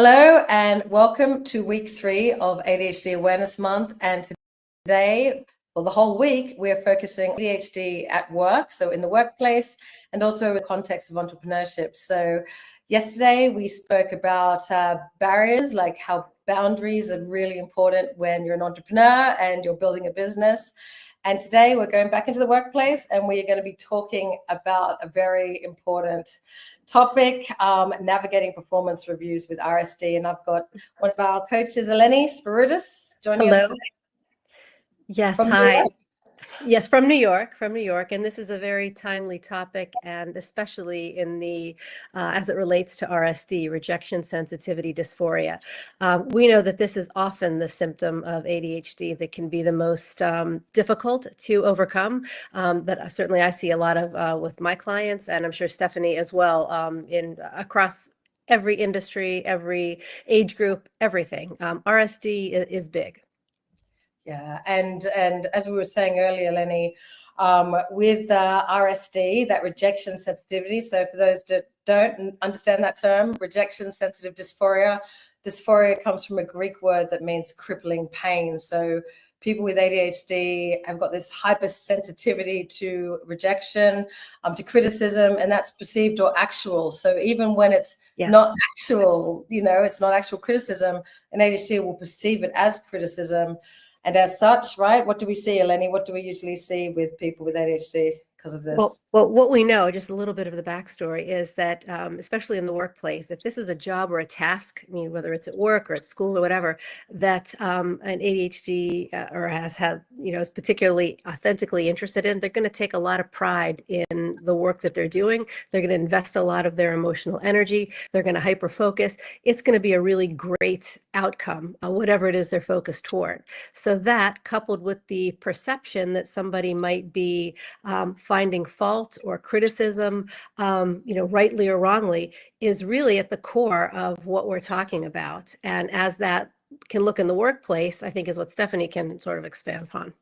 Hello and welcome to week 3 of ADHD Awareness Month. And today, well, the whole week, we're focusing on ADHD at work, so in the workplace, and also in the context of entrepreneurship. So yesterday, we spoke about barriers, like how boundaries are really important when you're an entrepreneur and you're building a business. And today, we're going back into the workplace, and we're going to be talking about a very important topic, navigating performance reviews with RSD. And I've got one of our coaches, Eleni Spiritus, joining Hello. us today. Yes, From hi. Yes, from New York, and this is a very timely topic, and especially in the as it relates to RSD, rejection sensitivity dysphoria. We know that this is often the symptom of ADHD that can be the most difficult to overcome. That certainly I see a lot of with my clients, and I'm sure Stephanie as well, in across every industry, every age group, everything. RSD is big. Yeah, and as we were saying earlier, Lenny, with RSD, that rejection sensitivity. So for those that don't understand that term, rejection sensitive dysphoria. Dysphoria comes from a Greek word that means crippling pain. So people with ADHD have got this hypersensitivity to rejection, to criticism, and that's perceived or actual. So even when it's not actual, it's not actual criticism, an ADHD will perceive it as criticism. And as such, right, what do we see, Eleni? What do we usually see with people with ADHD because of this? Well, what we know, just a little bit of the backstory, is that especially in the workplace, if this is a job or a task, I mean, whether it's at work or at school or whatever, that an ADHD or has had, is particularly authentically interested in, they're going to take a lot of pride in the work that they're doing. They're going to invest a lot of their emotional energy. They're going to hyper focus. It's going to be a really great outcome, whatever it is they're focused toward. So that, coupled with the perception that somebody might be finding fault or criticism, rightly or wrongly, is really at the core of what we're talking about. And as that can look in the workplace, I think is what Stephanie can sort of expand upon.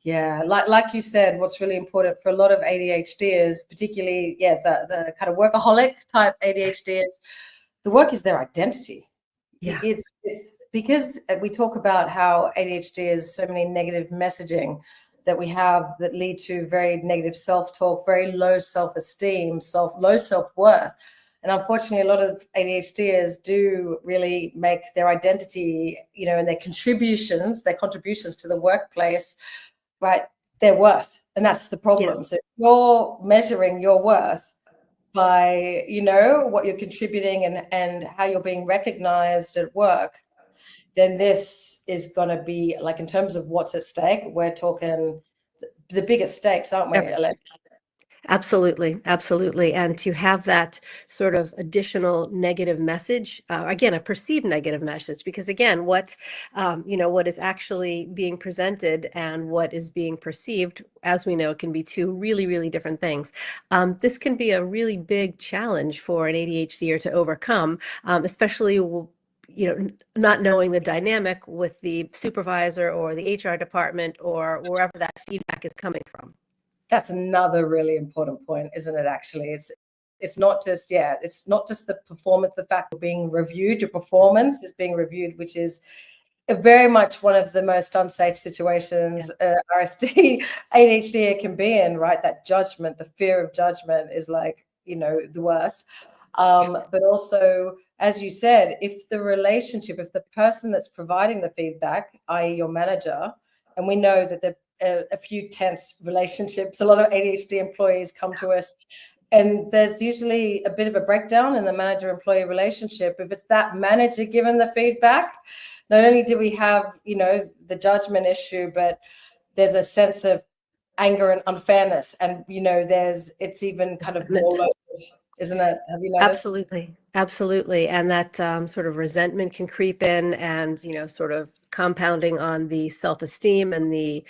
Yeah, like you said, what's really important for a lot of ADHDers, particularly, the kind of workaholic type ADHDers, the work is their identity. Yeah. It's because we talk about how ADHD is so many negative messaging that we have that lead to very negative self-talk, very low self-esteem, low self-worth. And unfortunately, a lot of ADHDers do really make their identity, and their contributions to the workplace, right, their worth. And that's the problem. Yes. So if you're measuring your worth by, what you're contributing and how you're being recognized at work, then this is going to be, like, in terms of what's at stake, we're talking the biggest stakes, aren't we, Ellen? Absolutely. Absolutely. And to have that sort of additional negative message, again, a perceived negative message, because again, what is actually being presented and what is being perceived, as we know, can be two really, really different things. This can be a really big challenge for an ADHDer to overcome, especially not knowing the dynamic with the supervisor or the HR department or wherever that feedback is coming from. That's another really important point, isn't it? Actually, it's not just the performance, the fact of being reviewed. Your performance is being reviewed, which is very much one of the most unsafe situations RSD ADHD can be in, right? That judgment, the fear of judgment is like, the worst. But also, as you said, if the person that's providing the feedback, i.e. your manager, and we know that a few tense relationships, a lot of ADHD employees come to us, and there's usually a bit of a breakdown in the manager-employee relationship. If it's that manager given the feedback, not only do we have, the judgment issue, but there's a sense of anger and unfairness. And, it's even kind of more loaded, isn't it? Have you noticed? Absolutely. And that sort of resentment can creep in and, sort of compounding on the self-esteem and the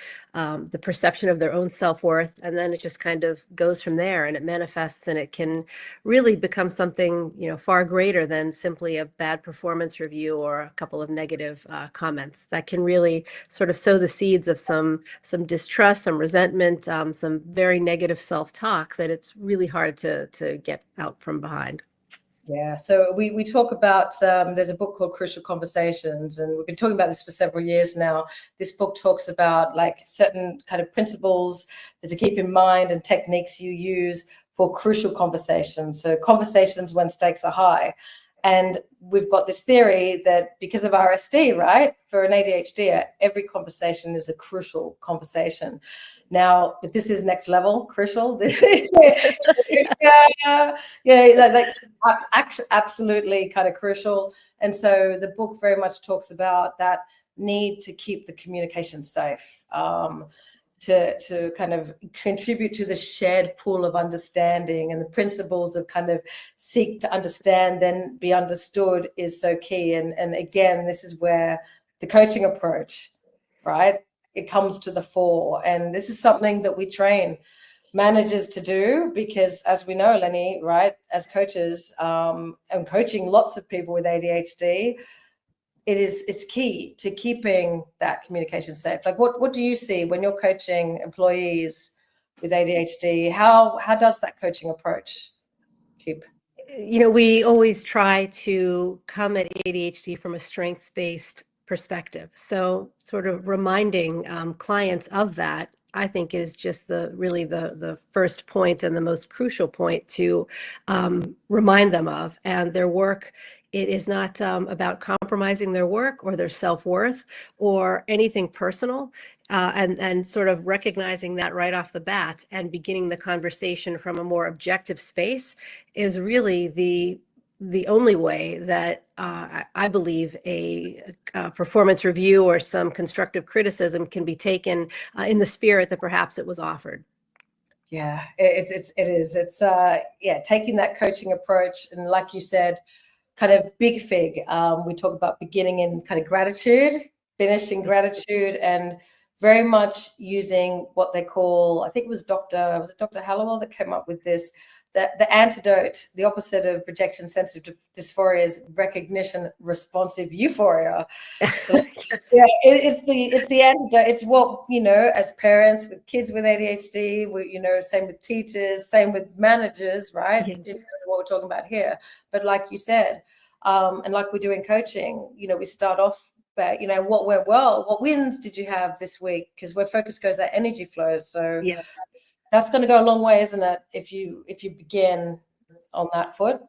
perception of their own self-worth. And then it just kind of goes from there, and it manifests, and it can really become something, far greater than simply a bad performance review or a couple of negative comments. That can really sort of sow the seeds of some distrust, some resentment, some very negative self-talk that it's really hard to get out from behind. Yeah, so we talk about, there's a book called Crucial Conversations, and we've been talking about this for several years now. This book talks about like certain kind of principles that to keep in mind and techniques you use for crucial conversations. So conversations when stakes are high. And we've got this theory that because of RSD, right, for an ADHD, every conversation is a crucial conversation. Now, but this is next level crucial. This is absolutely kind of crucial. And so the book very much talks about that need to keep the communication safe, to kind of contribute to the shared pool of understanding, and the principles of kind of seek to understand, then be understood is so key. And again, this is where the coaching approach, right, it comes to the fore. And this is something that we train managers to do, because as we know, Lenny, right, as coaches, and coaching lots of people with ADHD, it's key to keeping that communication safe. Like what do you see when you're coaching employees with ADHD? How does that coaching approach keep? We always try to come at ADHD from a strengths-based perspective. So sort of reminding clients of that, I think, is just really the first point and the most crucial point to remind them of. And their work, it is not about compromising their work or their self-worth or anything personal. And sort of recognizing that right off the bat and beginning the conversation from a more objective space is really the only way that I believe a performance review or some constructive criticism can be taken in the spirit that perhaps it was offered. Yeah, it is. It's taking that coaching approach, and like you said, kind of big fig. We talk about beginning in kind of gratitude, finishing gratitude, and very much using what they call, I think it was Dr. Hallowell that came up with this, the antidote, the opposite of rejection sensitive dysphoria is recognition responsive euphoria. So Yes. yeah, it's the antidote. It's what, as parents with kids with ADHD, same with teachers, same with managers, right? Yes. In terms of what we're talking about here. But like you said, and like we do in coaching, we start off, what went well, what wins did you have this week? Because where focus goes, that energy flows. So Yes. that's going to go a long way, isn't it? If you begin on that foot.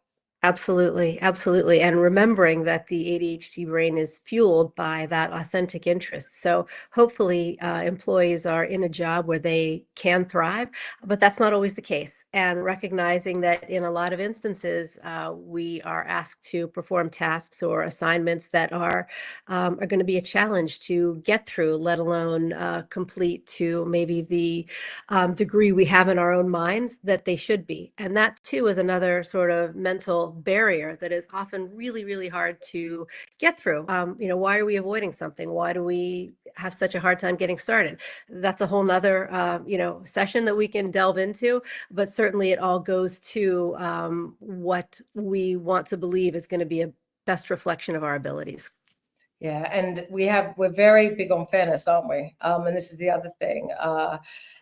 Absolutely, absolutely. And remembering that the ADHD brain is fueled by that authentic interest. So hopefully employees are in a job where they can thrive, but that's not always the case. And recognizing that in a lot of instances, we are asked to perform tasks or assignments that are going to be a challenge to get through, let alone complete to maybe the degree we have in our own minds that they should be. And that too is another sort of mental barrier that is often really, really hard to get through. Why are we avoiding something? Why do we have such a hard time getting started? That's a whole nother, session that we can delve into, but certainly it all goes to what we want to believe is going to be a best reflection of our abilities. Yeah, and we're very big on fairness, aren't we? And this is the other thing.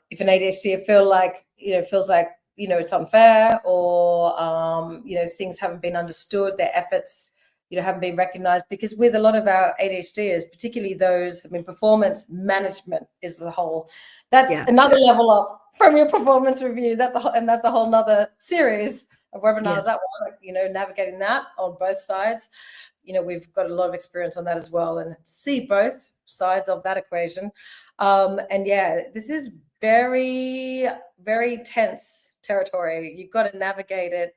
If an ADHD feels like it's unfair, or things haven't been understood, their efforts haven't been recognized, because with a lot of our ADHDers, particularly those, performance management is the whole. That's another level up from your performance review. That's a whole nother series of webinars. Yes. That one, navigating that on both sides. We've got a lot of experience on that as well, and see both sides of that equation. And yeah, this is very, very tense territory. You've got to navigate it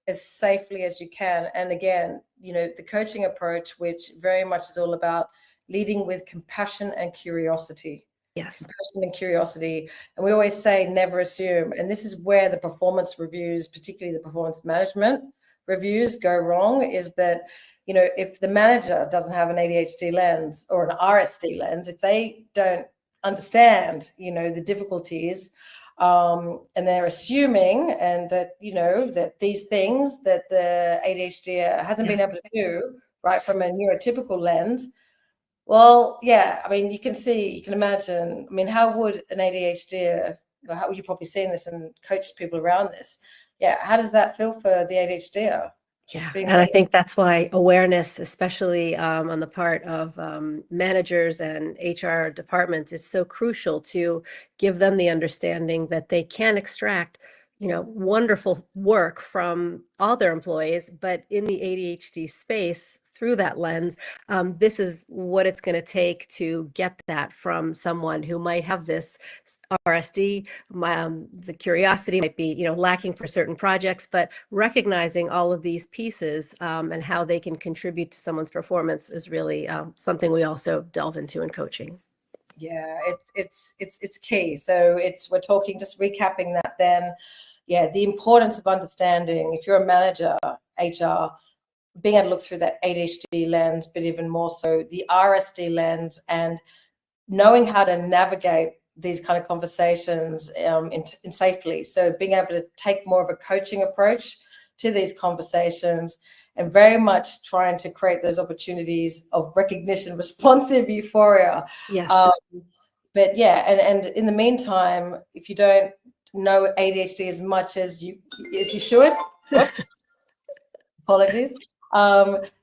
as safely as you can. And again, the coaching approach, which very much is all about leading with compassion and curiosity. Yes. Compassion and curiosity. And we always say never assume. And this is where the performance reviews, particularly the performance management reviews, go wrong, is that if the manager doesn't have an ADHD lens or an RSD lens, if they don't understand the difficulties, and they're assuming, and that that these things that the ADHD hasn't been able to do, right, from a neurotypical lens. Well, yeah, you can imagine. How would an ADHD, how would you probably seen this and coached people around this? Yeah, how does that feel for the ADHD? Yeah, Being and I think that's why awareness, especially on the part of managers and HR departments, is so crucial to give them the understanding that they can extract, wonderful work from all their employees, but in the ADHD space, through that lens, this is what it's going to take to get that from someone who might have this RSD. The curiosity might be, lacking for certain projects, but recognizing all of these pieces and how they can contribute to someone's performance is really something we also delve into in coaching. Yeah, it's key. So we're talking, just recapping that then. Yeah, the importance of understanding, if you're a manager, HR, being able to look through that ADHD lens, but even more so the RSD lens, and knowing how to navigate these kind of conversations in safely. So being able to take more of a coaching approach to these conversations, and very much trying to create those opportunities of recognition, responsive euphoria. Yes. But yeah, and in the meantime, if you don't know ADHD as much as you should, whoops, apologies,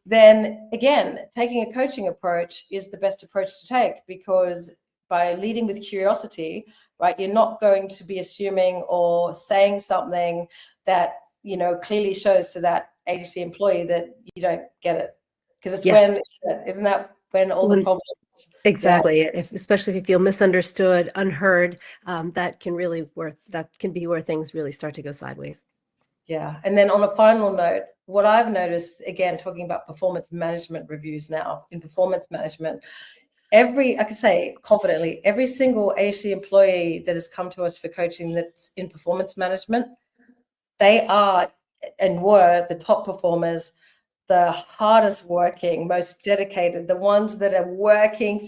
then again, taking a coaching approach is the best approach to take, because by leading with curiosity, right, you're not going to be assuming or saying something that, clearly shows to that ADHD employee that you don't get it. Because it's Yes. isn't that when all the problems? Exactly. Yeah. Especially if you feel misunderstood, unheard, that can be where things really start to go sideways. Yeah. And then on a final note, what I've noticed, again, talking about performance management reviews now, in performance management, I can say confidently, every single ADHD employee that has come to us for coaching that's in performance management, they are and were the top performers, the hardest working, most dedicated, the ones that are working,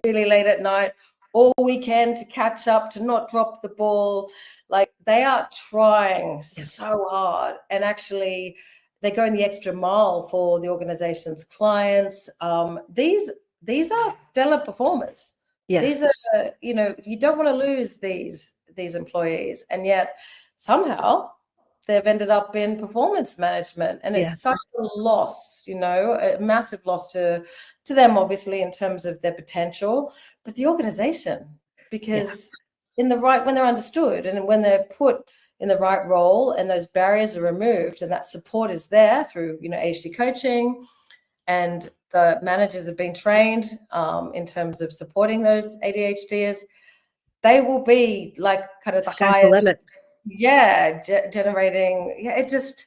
really late at night, all weekend to catch up, to not drop the ball. Like, they are trying so hard, and actually they're going the extra mile for the organization's clients. These are stellar performers. Yes. These are, you don't want to lose these employees, and yet somehow they've ended up in performance management, and it's such a loss, a massive loss to them, obviously, in terms of their potential, but the organization, because when they're understood and when they're put in the right role and those barriers are removed and that support is there through, ADHD coaching, and the managers have been trained in terms of supporting those ADHDers, they will be like kind of the Sky's highest. The limit. Yeah, generating. Yeah, it just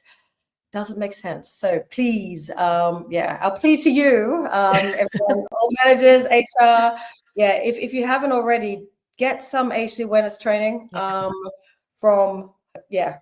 doesn't make sense. So please, I'll plead to you, everyone, all managers, HR. Yeah, if you haven't already, get some ADHD awareness training from,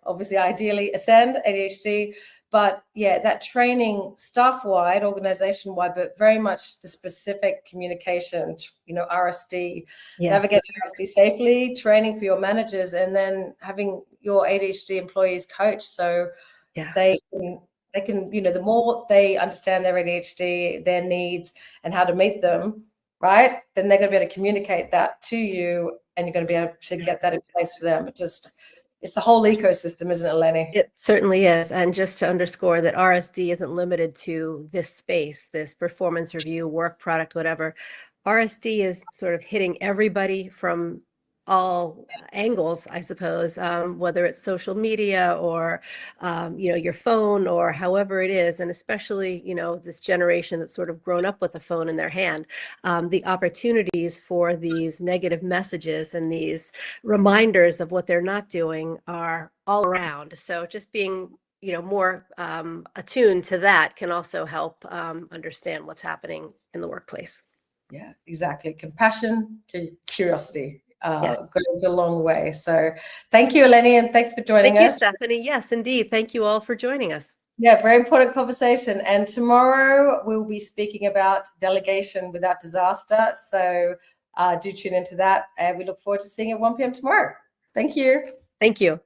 obviously, ideally Ascend ADHD. But yeah, that training, staff-wide, organization-wide, but very much the specific communication, RSD, navigating RSD safely, training for your managers, and then having your ADHD employees coach. So they can, the more they understand their ADHD, their needs, and how to meet them, right, then they're going to be able to communicate that to you, and you're going to be able to get that in place for them. It's the whole ecosystem, isn't it, Lenny? It certainly is. And just to underscore that RSD isn't limited to this space, this performance review, work product, whatever. RSD is sort of hitting everybody from all angles, I suppose, whether it's social media or, your phone or however it is. And especially, this generation that's sort of grown up with a phone in their hand, the opportunities for these negative messages and these reminders of what they're not doing are all around. So just being, more attuned to that can also help understand what's happening in the workplace. Yeah, exactly. Compassion, curiosity. Goes a long way. So thank you, Eleni, and thanks for joining us. Thank you, Stephanie. Yes, indeed. Thank you all for joining us. Yeah, very important conversation. And tomorrow we'll be speaking about delegation without disaster. So do tune into that. And we look forward to seeing you at 1 p.m. tomorrow. Thank you. Thank you.